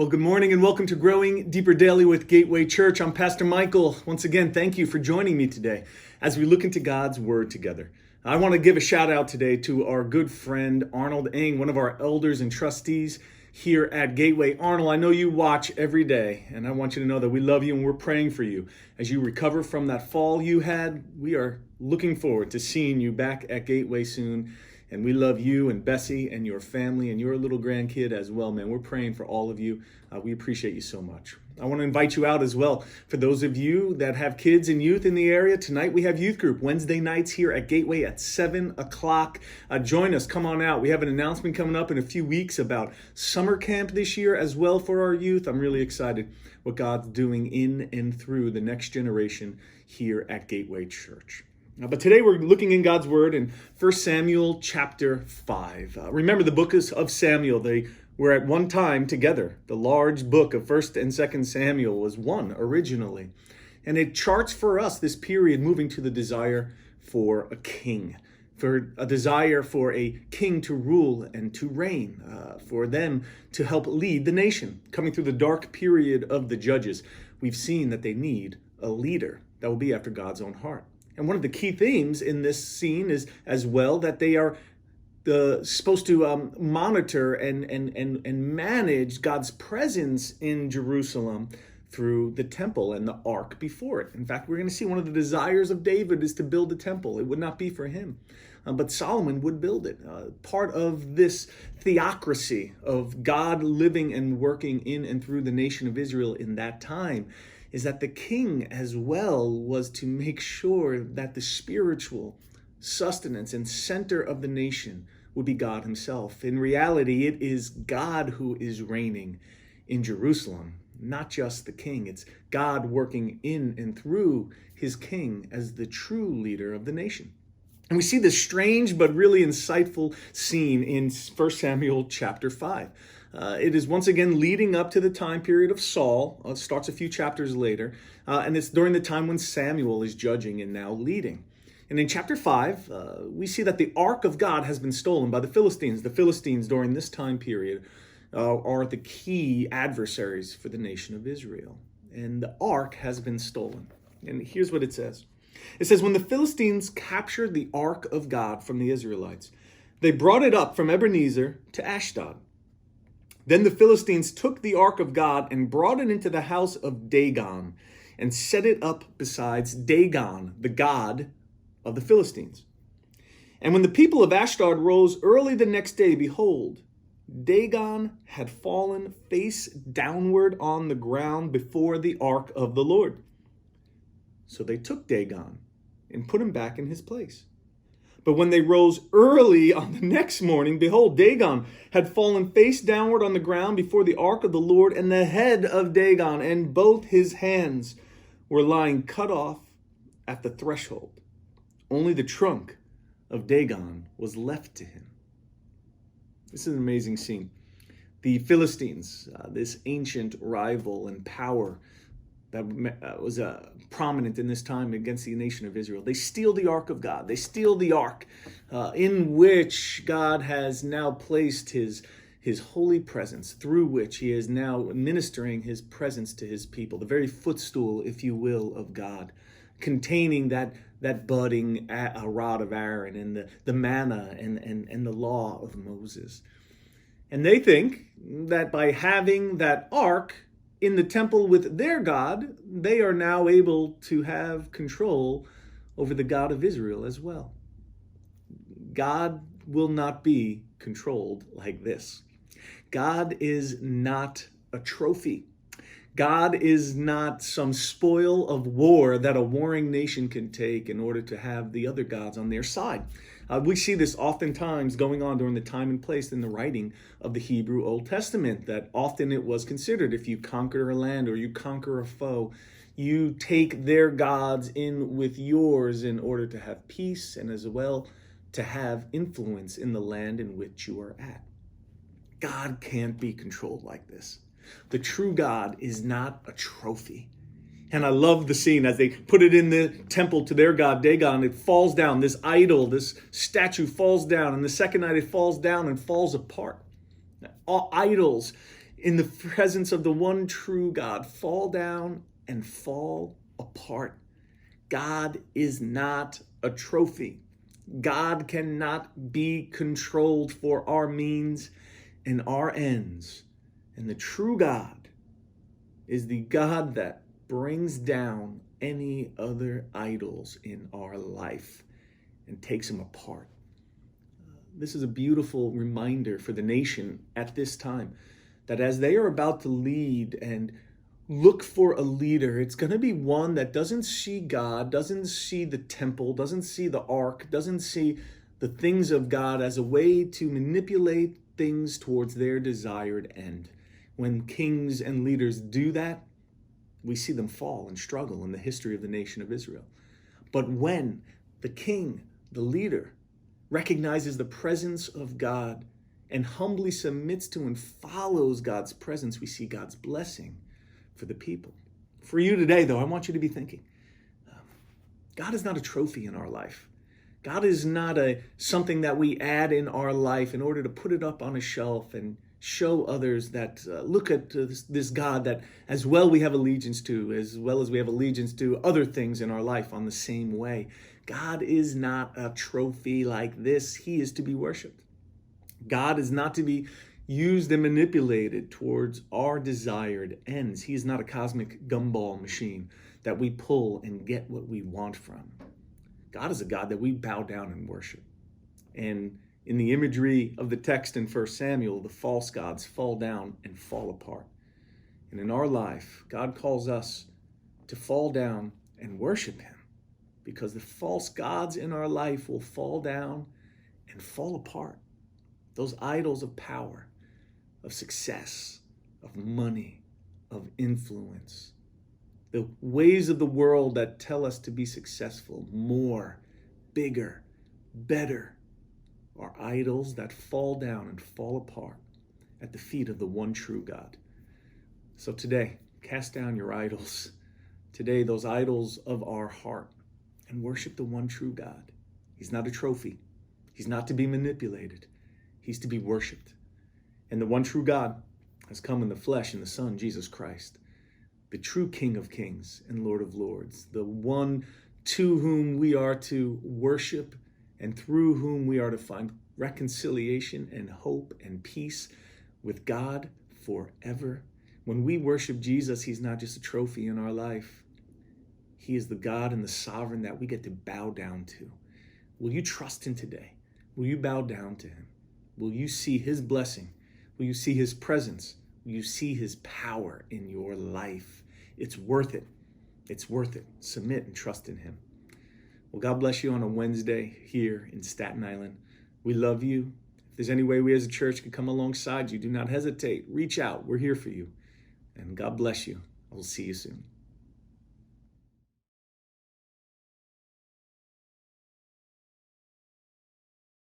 Well, good morning and welcome to Growing Deeper Daily with Gateway Church. I'm Pastor Michael. Once again, thank you for joining me today as we look into God's Word together. I want to give a shout out today to our good friend Arnold Eng, one of our elders and trustees here at Gateway. Arnold, I know you watch every day, and I want you to know that we love you and we're praying for you. As you recover from that fall you had, we are looking forward to seeing you back at Gateway soon. And we love you and Bessie and your family and your little grandkid as well, man. We're praying for all of you. We appreciate you so much. I want to invite you out as well. For those of you that have kids and youth in the area, tonight we have youth group Wednesday nights here at Gateway at 7 o'clock. Join us. Come on out. We have an announcement coming up in a few weeks about summer camp this year as well for our youth. I'm really excited what God's doing in and through the next generation here at Gateway Church. But today we're looking in God's Word in 1 Samuel chapter 5. Remember the book of Samuel. They were at one time together. The large book of 1 and 2 Samuel was one originally. And it charts for us this period moving to the desire for a king. For a desire for a king to rule and to reign. For them to help lead the nation. Coming through the dark period of the judges, we've seen that they need a leader that will be after God's own heart. And one of the key themes in this scene is as well that they are supposed to monitor and manage God's presence in Jerusalem through the temple and the ark before it. In fact, we're going to see one of the desires of David is to build a temple. It would not be for him, but Solomon would build it. Part of this theocracy of God living and working in and through the nation of Israel in that time is that the king as well was to make sure that the spiritual sustenance and center of the nation would be God himself. In reality, it is God who is reigning in Jerusalem, not just the king. It's God working in and through his king as the true leader of the nation. And we see this strange but really insightful scene in 1 Samuel chapter 5. It is once again leading up to the time period of Saul. It starts a few chapters later. And it's during the time when Samuel is judging and now leading. And in chapter 5, we see that the ark of God has been stolen by the Philistines. The Philistines during this time period are the key adversaries for the nation of Israel. And the ark has been stolen. And here's what it says. It says, when the Philistines captured the ark of God from the Israelites, they brought it up from Ebenezer to Ashdod. Then the Philistines took the ark of God and brought it into the house of Dagon and set it up besides Dagon, the god of the Philistines. And when the people of Ashdod rose early the next day, behold, Dagon had fallen face downward on the ground before the ark of the Lord. So they took Dagon and put him back in his place. But when they rose early on the next morning, behold, Dagon had fallen face downward on the ground before the ark of the Lord, and the head of Dagon and both his hands were lying cut off at the threshold. Only the trunk of Dagon was left to him. This is an amazing scene. The Philistines, this ancient rival and power that was prominent in this time against the nation of Israel. They steal the ark of God. They steal the ark in which God has now placed his holy presence, through which he is now ministering his presence to his people, the very footstool, if you will, of God, containing that budding rod of Aaron and the manna and the law of Moses. And they think that by having that ark in the temple with their God, they are now able to have control over the God of Israel as well. God will not be controlled like this. God is not a trophy. God is not some spoil of war that a warring nation can take in order to have the other gods on their side. We see this oftentimes going on during the time and place in the writing of the Hebrew Old Testament, that often it was considered if you conquer a land or you conquer a foe, you take their gods in with yours in order to have peace and as well to have influence in the land in which you are at. God can't be controlled like this. The true God is not a trophy. And I love the scene as they put it in the temple to their god Dagon. It falls down. This idol, this statue falls down. And the second night it falls down and falls apart. All idols in the presence of the one true God, fall down and fall apart. God is not a trophy. God cannot be controlled for our means and our ends. And the true God is the God that brings down any other idols in our life and takes them apart. This is a beautiful reminder for the nation at this time that as they are about to lead and look for a leader, it's going to be one that doesn't see God, doesn't see the temple, doesn't see the ark, doesn't see the things of God as a way to manipulate things towards their desired end. When kings and leaders do that, we see them fall and struggle in the history of the nation of Israel. But when the king, the leader, recognizes the presence of God and humbly submits to and follows God's presence, we see God's blessing for the people. For you today, though, I want you to be thinking, God is not a trophy in our life. God is not something that we add in our life in order to put it up on a shelf and show others that look at this God that as well we have allegiance to, as well as we have allegiance to other things in our life on the same way. God is not a trophy like this. He is to be worshiped. God is not to be used and manipulated towards our desired ends. He is not a cosmic gumball machine that we pull and get what we want from. God is a God that we bow down and worship. And in the imagery of the text in 1 Samuel, the false gods fall down and fall apart. And in our life, God calls us to fall down and worship him, because the false gods in our life will fall down and fall apart. Those idols of power, of success, of money, of influence, the ways of the world that tell us to be successful, more, bigger, better, are idols that fall down and fall apart at the feet of the one true God. So today, cast down your idols. Today, those idols of our heart, and worship the one true God. He's not a trophy. He's not to be manipulated. He's to be worshiped. And the one true God has come in the flesh in the Son, Jesus Christ, the true King of Kings and Lord of Lords, the one to whom we are to worship and through whom we are to find reconciliation and hope and peace with God forever. When we worship Jesus, he's not just a trophy in our life. He is the God and the sovereign that we get to bow down to. Will you trust him today? Will you bow down to him? Will you see his blessing? Will you see his presence? Will you see his power in your life? It's worth it. It's worth it. Submit and trust in him. Well, God bless you on a Wednesday here in Staten Island. We love you. If there's any way we as a church can come alongside you, do not hesitate. Reach out. We're here for you. And God bless you. I will see you soon.